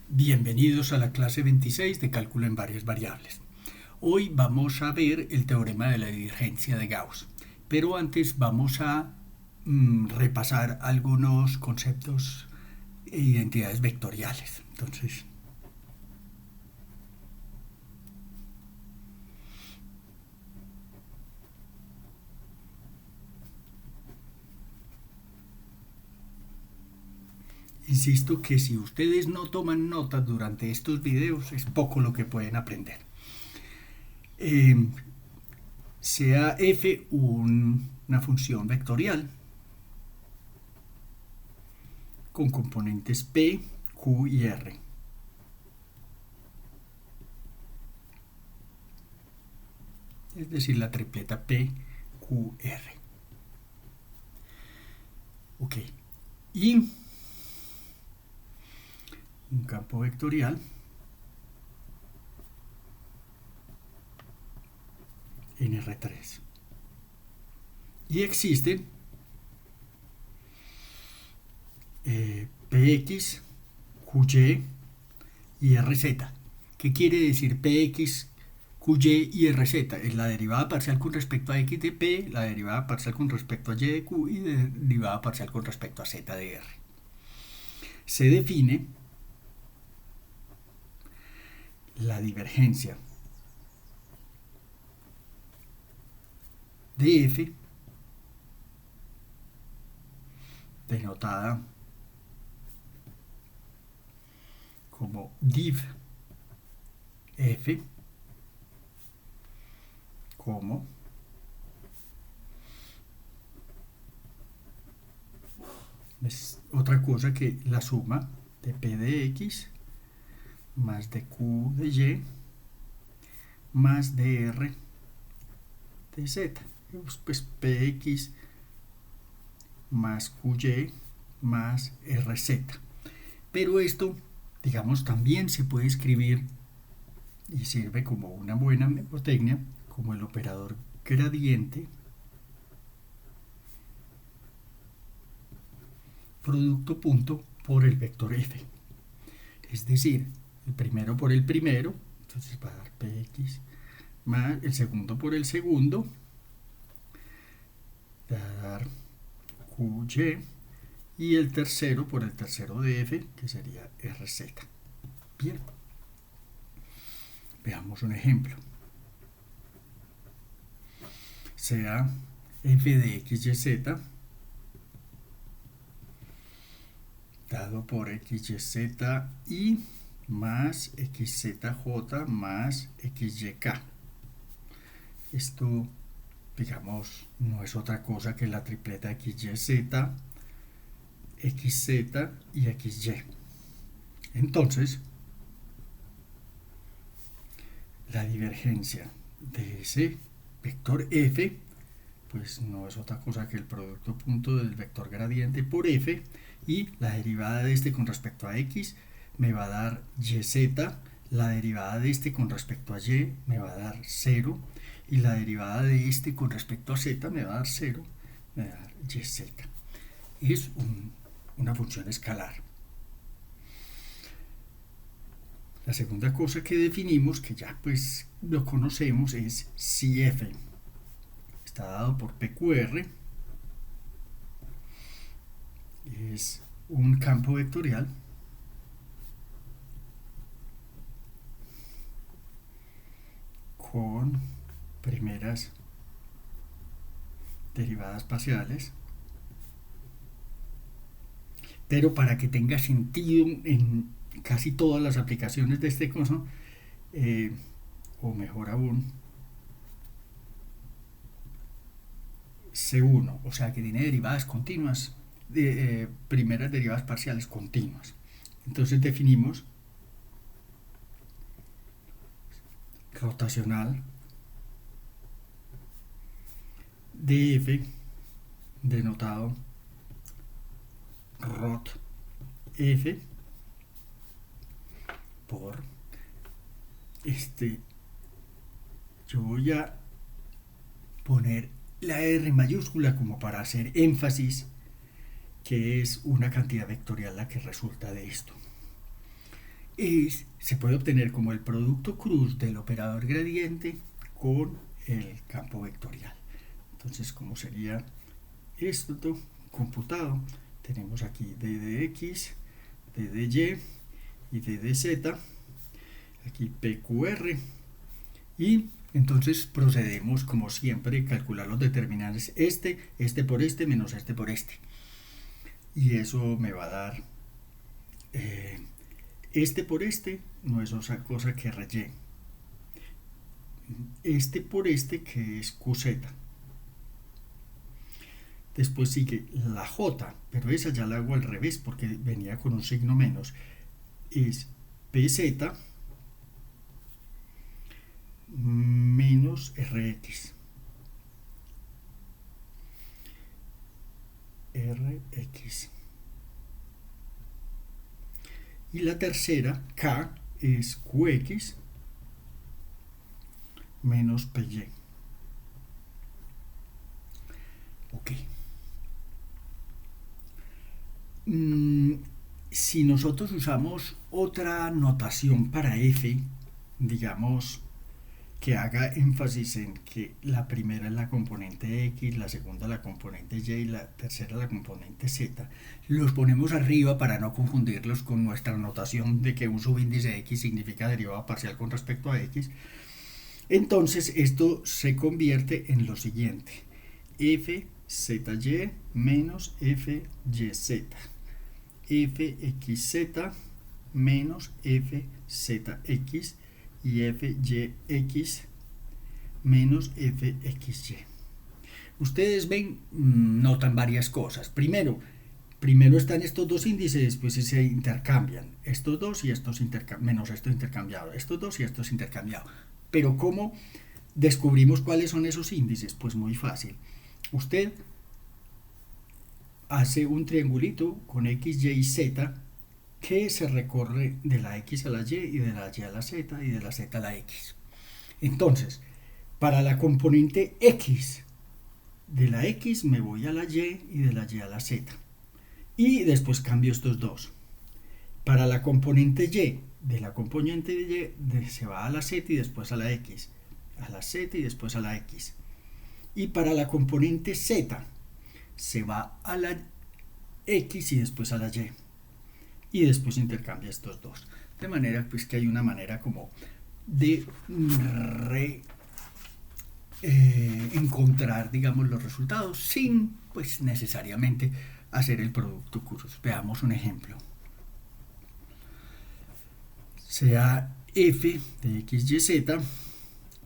Bienvenidos a la clase 26 de cálculo en varias variables. Hoy vamos a ver el teorema de la divergencia de Gauss, pero antes vamos a repasar algunos conceptos e identidades vectoriales. Entonces, insisto que si ustedes no toman notas durante estos videos, es poco lo que pueden aprender. Sea f una función vectorial con componentes p, q y r. Es decir, la tripleta p, q, r. Ok. Y un campo vectorial en R3. Y existen Px, Qy y Rz. ¿Qué quiere decir Px, Qy y Rz? Es la derivada parcial con respecto a x de P, la derivada parcial con respecto a y de Q y la derivada parcial con respecto a z de R. Se define la divergencia de f denotada como div f como es otra cosa que la suma de p de x más de q de y más de r de z. Pues px más qy más rz. Pero esto, digamos, también se puede escribir y sirve como una buena memotecnia como el operador gradiente producto punto por el vector f. Es decir, el primero por el primero, entonces va a dar px, más el segundo por el segundo, va a dar qy, y el tercero por el tercero de f, que sería rz. Bien, veamos un ejemplo. Sea f de x y z dado por xyz y más xzj más xyk. Esto, digamos, no es otra cosa que la tripleta xyz, xz y xy. Entonces, la divergencia de ese vector f pues no es otra cosa que el producto punto del vector gradiente por f, y la derivada de este con respecto a x me va a dar yz, la derivada de este con respecto a y me va a dar 0, y la derivada de este con respecto a z me va a dar 0, me va a dar yz. Es una función escalar. La segunda cosa que definimos, que ya pues lo conocemos, es si f está dado por PQR, es un campo vectorial con primeras derivadas parciales, pero para que tenga sentido en casi todas las aplicaciones de este curso, o mejor aún, C1, o sea que tiene derivadas continuas, primeras derivadas parciales continuas. Entonces definimos rotacional df denotado rot f por yo voy a poner la R mayúscula como para hacer énfasis que es una cantidad vectorial la que resulta de esto. se puede obtener como el producto cruz del operador gradiente con el campo vectorial. Entonces, ¿cómo sería esto computado? Tenemos aquí d de x, d de y d de z, aquí pqr, y entonces procedemos como siempre a calcular los determinantes, este por este menos este por este, y eso me va a dar este por este no es otra cosa que y, este por este que es qz. Después sigue la j, pero esa ya la hago al revés porque venía con un signo menos, es pz menos rx. Y la tercera, k, es qx menos py. Ok. Si nosotros usamos otra notación para f, digamos que haga énfasis en que la primera es la componente x, la segunda la componente y la tercera la componente z, los ponemos arriba para no confundirlos con nuestra notación de que un subíndice x significa derivada parcial con respecto a x. Entonces esto se convierte en lo siguiente: fzy menos fyz, fxz menos fzx y fyx menos fxy. Ustedes ven, notan varias cosas. Primero están estos dos índices, después se intercambian. Estos dos y estos menos esto intercambiado. Estos dos y estos intercambiados. Pero ¿cómo descubrimos cuáles son esos índices? Pues muy fácil. Usted hace un triangulito con x, y y z que se recorre de la x a la y y de la y a la z y de la z a la x. Entonces, para la componente x, de la x me voy a la y y de la y a la z. Y después cambio estos dos. Para la componente y, de la componente de y se va a la z y después a la x, a la z y después a la x. Y para la componente z se va a la x y después a la y. Y después intercambia estos dos. De manera pues que hay una manera como de encontrar, digamos, los resultados sin pues necesariamente hacer el producto cruz. Veamos un ejemplo. Sea f de x, y, z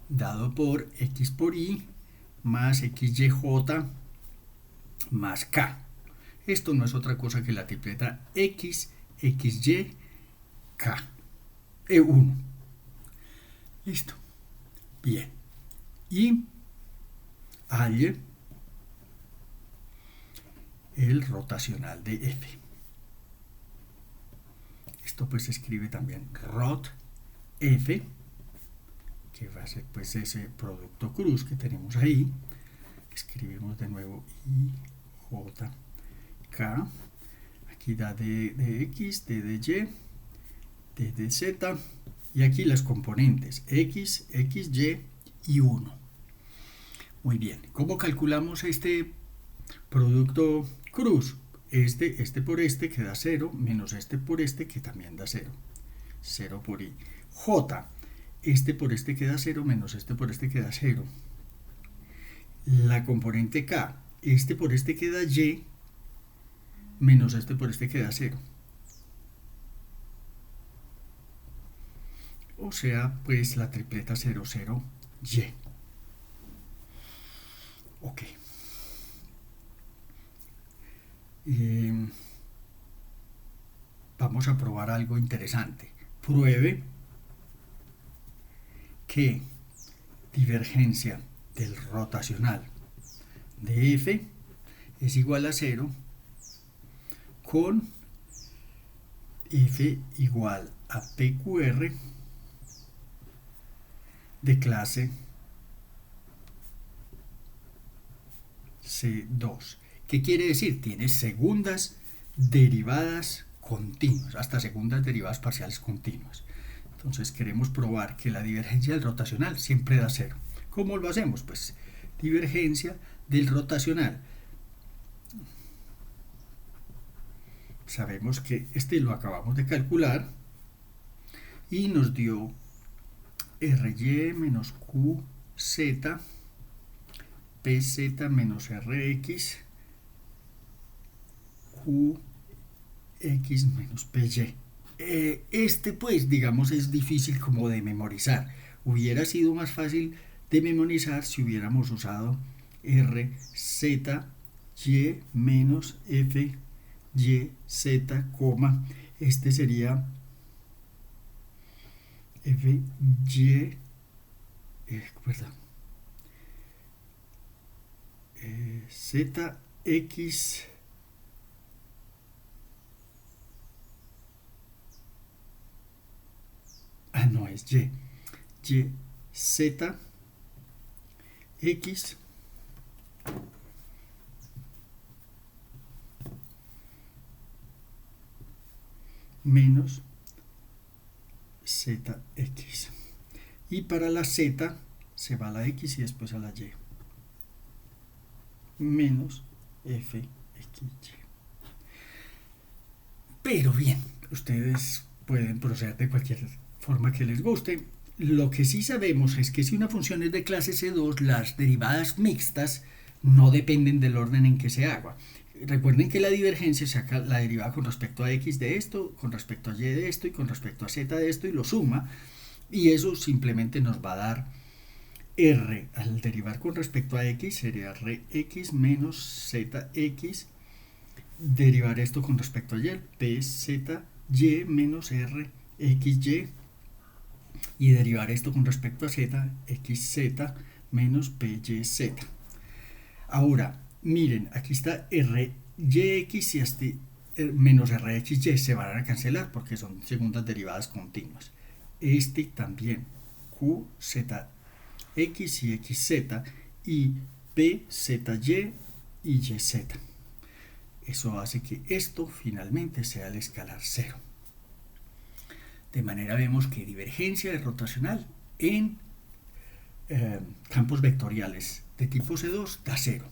dado por x por y más xyj más k. Esto no es otra cosa que la tripleta x, xy, k. E1. Listo. Bien. Y hay el rotacional de f. Esto pues se escribe también rot f, que va a ser pues ese producto cruz que tenemos ahí. Escribimos de nuevo i, j, k. Aquí da d de x, d de y, d de z. Y aquí las componentes x, xy y 1. Muy bien. ¿Cómo calculamos este producto cruz? Este por este que da 0, menos este por este que también da 0. 0 por i. J, este por este que da 0, menos este por este que da 0. La componente k, este por este que da y, menos este por este que da 0. O sea, pues la tripleta 0, 0, y. Ok. Vamos a probar algo interesante. Pruebe que divergencia del rotacional de f es igual a 0 con f igual a pqr de clase C2. ¿Qué quiere decir? Tiene segundas derivadas continuas, hasta segundas derivadas parciales continuas. Entonces queremos probar que la divergencia del rotacional siempre da cero. ¿Cómo lo hacemos? Pues divergencia del rotacional. Sabemos que lo acabamos de calcular y nos dio ry menos qz pz menos rx qx menos py. Pues digamos es difícil como de memorizar. Hubiera sido más fácil de memorizar si hubiéramos usado rzy menos fyz, este sería fy, perdón, zx no es y z x menos zx, y para la z se va a la x y después a la y, menos fxy. Pero bien, ustedes pueden proceder de cualquier forma que les guste. Lo que sí sabemos es que si una función es de clase C2, las derivadas mixtas no dependen del orden en que se haga. Recuerden que la divergencia saca la derivada con respecto a x de esto, con respecto a y de esto y con respecto a z de esto y lo suma, y eso simplemente nos va a dar r al derivar con respecto a x sería rx menos zx, derivar esto con respecto a y, pzy menos rxy, y derivar esto con respecto a z, xz menos pyz. Ahora, miren, aquí está ryx y este menos rxy se van a cancelar porque son segundas derivadas continuas. Este también, qzx y xz, y pzy y yz. Eso hace que esto finalmente sea el escalar cero. De manera vemos que divergencia de rotacional en campos vectoriales de tipo C2 da cero.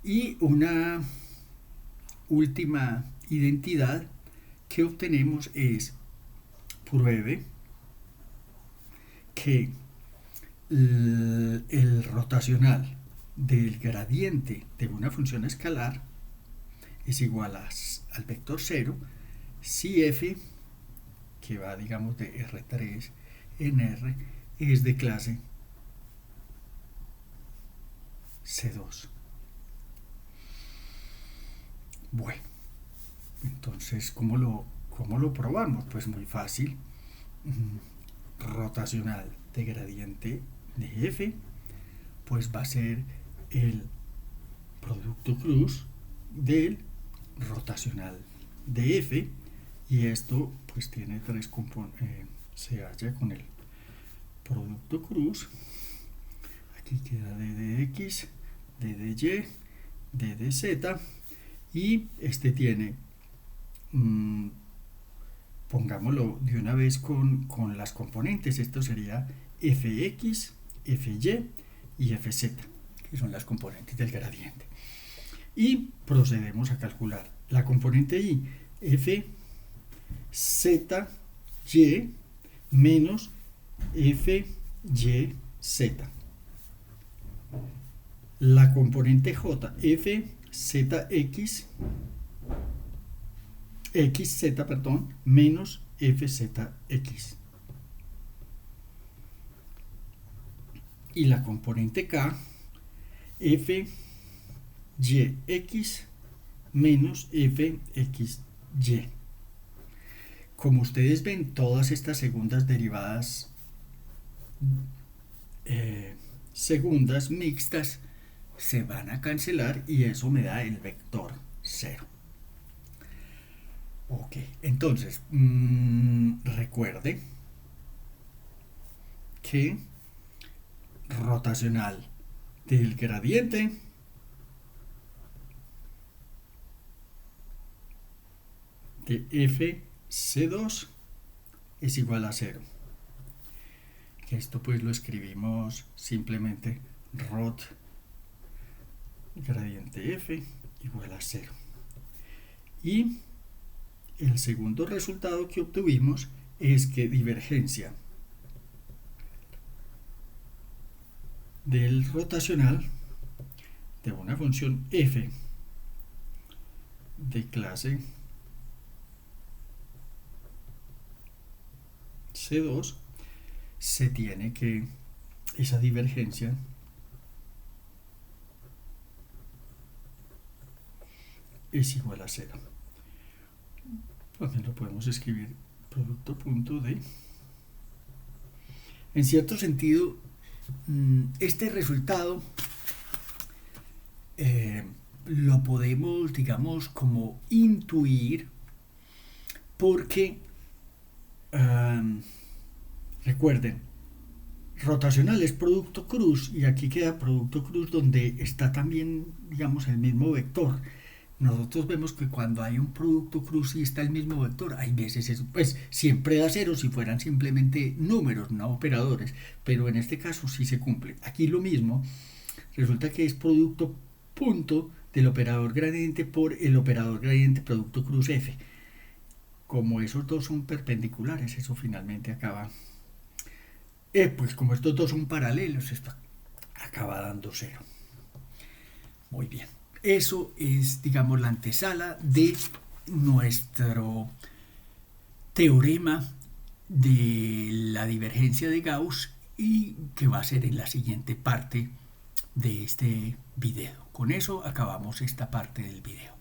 Y una última identidad que obtenemos es: pruebe que el rotacional del gradiente de una función escalar es igual al vector 0 si f, que va digamos de R3 en R, es de clase C2. Bueno, entonces, ¿cómo lo probamos? Pues muy fácil. Rotacional de gradiente de f, pues va a ser el producto cruz del rotacional de f, y esto pues tiene tres componentes, se halla con el producto cruz. Aquí queda d de x, d de y, d de z, y este tiene, pongámoslo de una vez con las componentes, esto sería fx, fy y fz, que son las componentes del gradiente. Y procedemos a calcular la componente y, fzy menos fyz. La componente j, fzx, xz, perdón, menos fzx. Y la componente k, fyx menos fxy. Como ustedes ven, todas estas segundas derivadas segundas mixtas se van a cancelar y eso me da el vector 0. Ok, entonces recuerde que rotacional del gradiente de FC2 es igual a 0. Que esto pues lo escribimos simplemente rot gradiente F igual a 0. Y el segundo resultado que obtuvimos es que divergencia del rotacional de una función f de clase C2 se tiene que esa divergencia es igual a 0. También lo podemos escribir producto punto de. En cierto sentido, este resultado lo podemos, digamos, como intuir porque, recuerden, rotacional es producto cruz y aquí queda producto cruz donde está también, digamos, el mismo vector. Nosotros vemos que cuando hay un producto cruz y está el mismo vector, hay veces eso, pues siempre da cero si fueran simplemente números, no operadores, pero en este caso sí se cumple. Aquí lo mismo, resulta que es producto punto del operador gradiente por el operador gradiente producto cruz F. Como esos dos son perpendiculares, eso finalmente acaba, pues como estos dos son paralelos, esto acaba dando cero. Muy bien. Eso es, digamos, la antesala de nuestro teorema de la divergencia de Gauss y que va a ser en la siguiente parte de este video. Con eso acabamos esta parte del video.